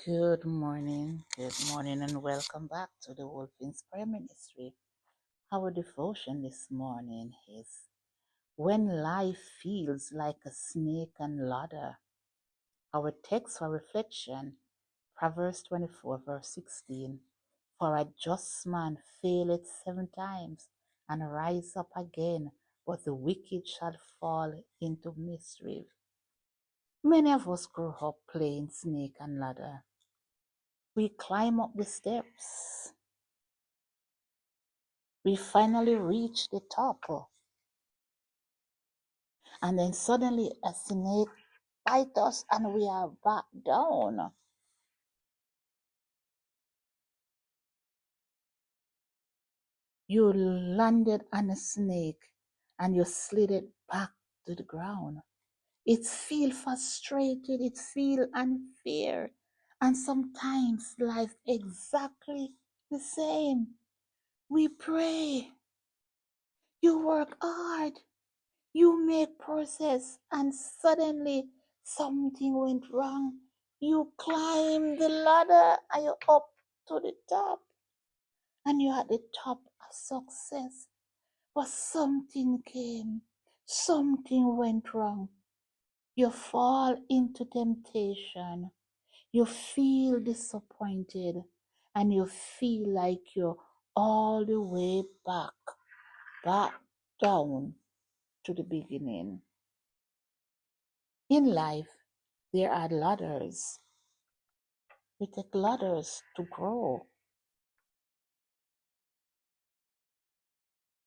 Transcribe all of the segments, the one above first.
Good morning, and welcome back to the Wolf Inspire Ministry. Our devotion this morning is When Life Feels Like a Snake and Ladder. Our text for reflection, Proverbs 24, verse 16. For a just man faileth 7 times and rise up again, but the wicked shall fall into mischief. Many of us grew up playing snake and ladder. We climb up the steps. We finally reach the top, and then suddenly a snake bites us and we are back down. You landed on a snake and you slid it back to the ground. It feels frustrated, it feels unfair, and sometimes life exactly the same. We pray, you work hard, you make process, and suddenly something went wrong. You climb the ladder and you're up to the top, and you're at the top of success. But something came, something went wrong. You fall into temptation. You feel disappointed, and you feel like you're all the way back down to the beginning. In life, there are ladders. We take ladders to grow.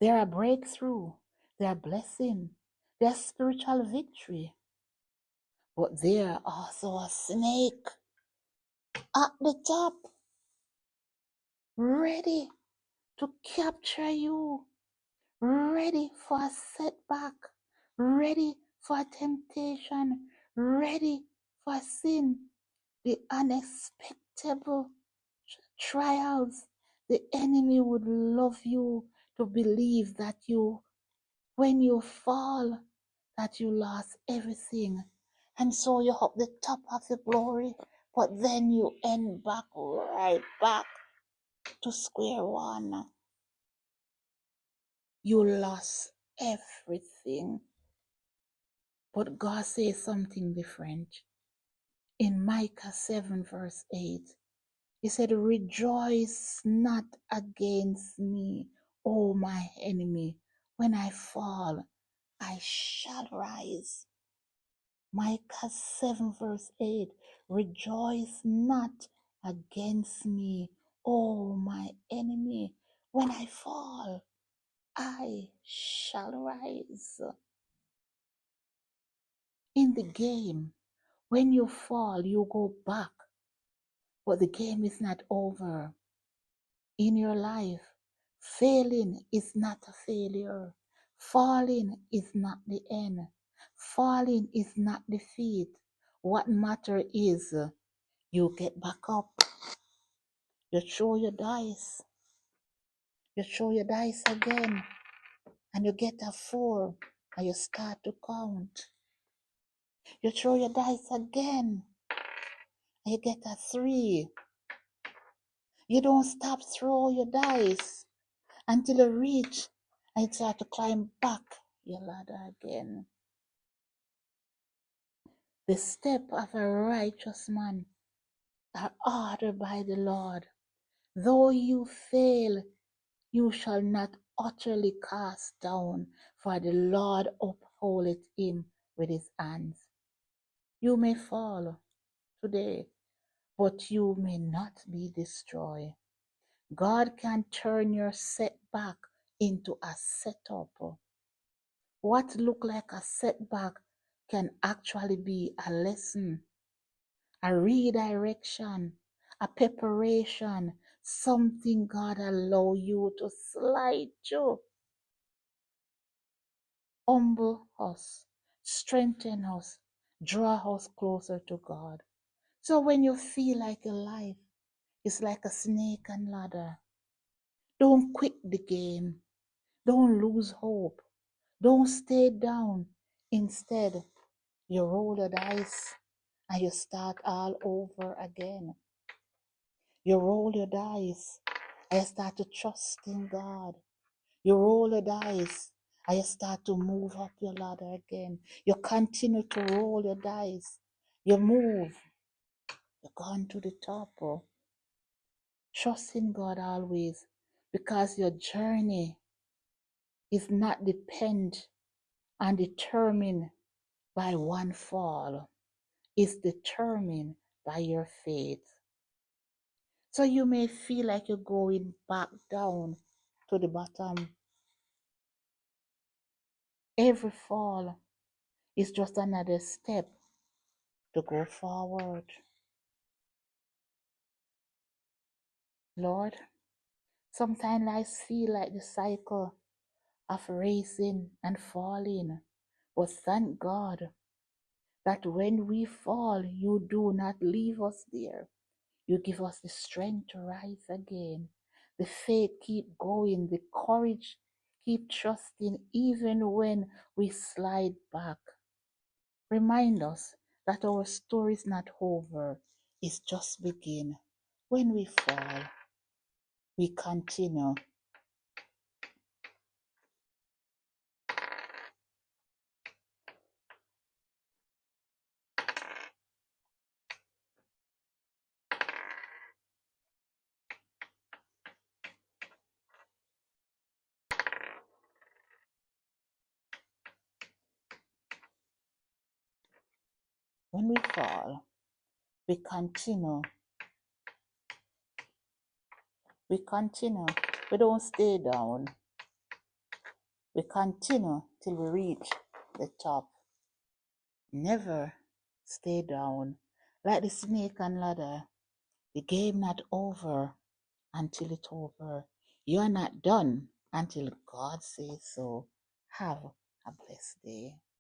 There are breakthrough. There are blessing. There's spiritual victory. But there are also a snake at the top, ready to capture you, ready for a setback, ready for temptation, ready for sin, the unexpected trials. The enemy would love you to believe that when you fall, that you lost everything. And so you're up the top of the glory, but then you end back right back to square one. You lost everything. But God says something different. In Micah 7, verse 8, He said, Rejoice not against me, O my enemy. When I fall, I shall rise. Micah 7, verse 8, Rejoice not against me, O my enemy. When I fall, I shall rise. In the game, when you fall, you go back, but the game is not over. In your life, failing is not a failure. Falling is not the end. Falling is not defeat. What matters is you get back up. You throw your dice. You throw your dice again. And you get a 4. And you start to count. You throw your dice again. And you get a 3. You don't stop throw your dice until you reach and you start to climb back your ladder again. The steps of a righteous man are ordered by the Lord. Though you fail, you shall not utterly cast down, for the Lord upholdeth him with his hands. You may fall today, but you may not be destroyed. God can turn your setback into a setup. What look like a setback can actually be a lesson, a redirection, a preparation, something God allow you to slide through. Humble us, strengthen us, draw us closer to God. So when you feel like your life is like a snake and ladder, don't quit the game. Don't lose hope. Don't stay down. Instead, you roll the dice and you start all over again. You roll your dice and you start to trust in God. You roll the dice and you start to move up your ladder again. You continue to roll your dice. You move. You're going to the top. Oh. Trust in God always, because your journey is not depend and determined by one fall. It's determined by your faith. So you may feel like you're going back down to the bottom. Every fall is just another step to go forward. Lord, sometimes I feel like the cycle of racing and falling. But thank God that when we fall, you do not leave us there. You give us the strength to rise again, the faith keep going, the courage keep trusting even when we slide back. Remind us that our story is not over, it's just begin. When we fall, we continue. When we fall, we continue. We continue. We don't stay down. We continue till we reach the top. Never stay down. Like the snake and ladder, the game not over until it's over. You are not done until God says so. Have a blessed day.